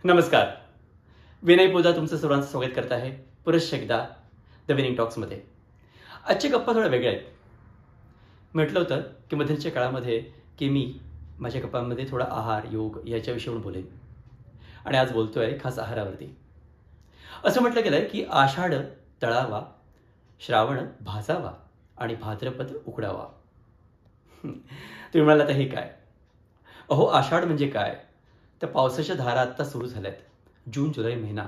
नमस्कार. विनय पोदा तुमचं सर्वांचं स्वागत करत आहे पुरुष एकदा द विनिंग टॉक्समध्ये. आजच्या गप्पा थोड्या वेगळ्या आहेत. म्हटलं होतं की मध्यंतरीच्या काळामध्ये की मी माझ्या गप्पांमध्ये थोडा आहार, योग याच्याविषयी बोलेन आणि आज बोलतोय खास आहारावरती. असं म्हटलं गेलंय की आषाढ तळावा, श्रावण भाजावा आणि भाद्रपद उकडावा. तुम्ही म्हणाला तर हे काय? अहो, आषाढ म्हणजे काय? तर पावसाच्या धारा आत्ता सुरू झाल्यात. जून जुलै महिना.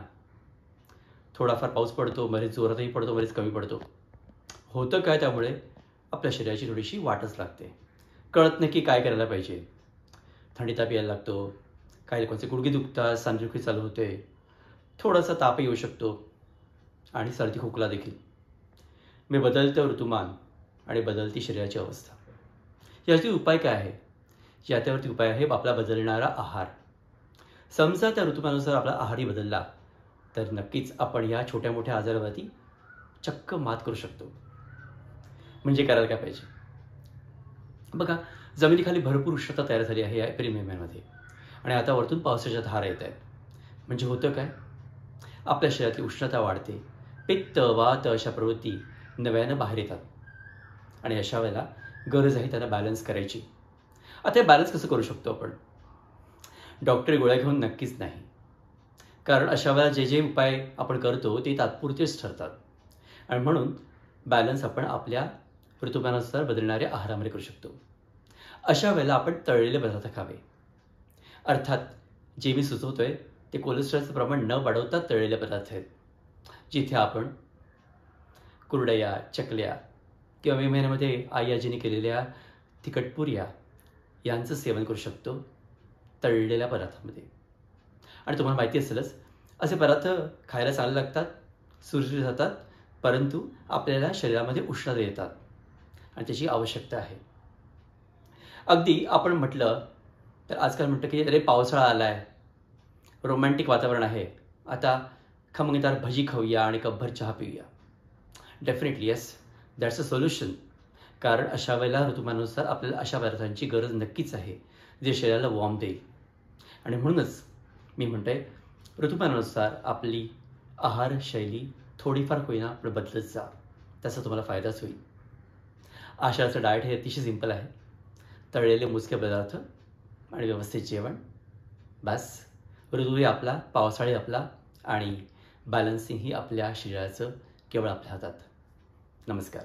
थोडाफार पाऊस पडतो, बरेच जोरातही पडतो, बरेच कमी पडतो. होतं काय त्यामुळे? आपल्या शरीराची थोडीशी वाटच लागते. कळत नाही की काय करायला पाहिजे. थंडी ताप यायला लागतो, काही लोकांचे गुडघे दुखतात, सांधेदुखी चालू होते, थोडासा ताप येऊ शकतो आणि सर्दी खोकला देखील. मी बदलतं ऋतुमान आणि बदलती शरीराची अवस्था. याची उपाय काय आहे? याच्यावरती उपाय आहे आपला बदलणारा आहार. समजा त्या ऋतुमानुसार आपला आहारही बदलला तर नक्कीच आपण या छोट्या मोठ्या आजारावरती चक्क मात करू शकतो. म्हणजे करायला काय पाहिजे? बघा, जमिनीखाली भरपूर उष्णता तयार झाली आहे या एप्रिल मे महिन्यामध्ये आणि आता वरतून पावसाच्या धारा येत आहेत. म्हणजे होतं काय? आपल्या शरीरातली उष्णता वाढते, पित्त वात अशा प्रवृत्ती नव्यानं बाहेर येतात आणि अशा वेळेला गरज आहे त्यांना बॅलन्स करायची. आता हे बॅलन्स कसं करू शकतो आपण? डॉक्टरी गोळ्या घेऊन नक्कीच नाही, कारण अशा वेळेला जे जे उपाय आपण करतो ते तात्पुरतेच ठरतात आणि म्हणून बॅलन्स आपण आपल्या ऋतुमानानुसार बदलणाऱ्या आहारामध्ये करू शकतो. अशा वेळेला आपण तळलेले पदार्थ खावे. अर्थात जे मी सुचवतोय ते कोलेस्ट्रॉलचं प्रमाण न वाढवता तळलेले पदार्थ आहेत, जिथे आपण कुरडया, चकल्या किंवा मे महिन्यामध्ये आई आजीने केलेल्या तिखटपुऱ्या यांचं सेवन करू शकतो तळलेल्या पदार्थामध्ये. आणि तुम्हाला माहिती असेलच, असे पदार्थ खायला चांगले लागतात, सुरक्षित जातात, परंतु आपल्याला शरीरामध्ये उष्णता येतात आणि त्याची आवश्यकता आहे. अगदी आपण म्हटलं तर आजकाल म्हणतं की अरे पावसाळा आला आहे, रोमॅन्टिक वातावरण आहे, आता खमंगदार भजी खाऊया आणि कपभर चहा पिऊया. Definitely yes, that's a solution. कारण अशा वेळेला ऋतुमानानुसार आपल्याला अशा पदार्थांची गरज नक्कीच आहे जे शरीराला वॉर्म देईल. आणि म्हणूनच मी म्हणतोय ऋतुमानानुसार आपली आहारशैली थोडीफार होईना पण बदलत जा, त्याचा तुम्हाला फायदाच होईल. आषाढाचं डाएट हे अतिशय सिंपल आहे. तळलेले मोजके पदार्थ आणि व्यवस्थित जेवण. बस, ऋतूही आपला, पावसाळी आपला आणि बॅलन्सिंग ही आपल्या शरीराचं केवळ आपल्या हातात. नमस्कार.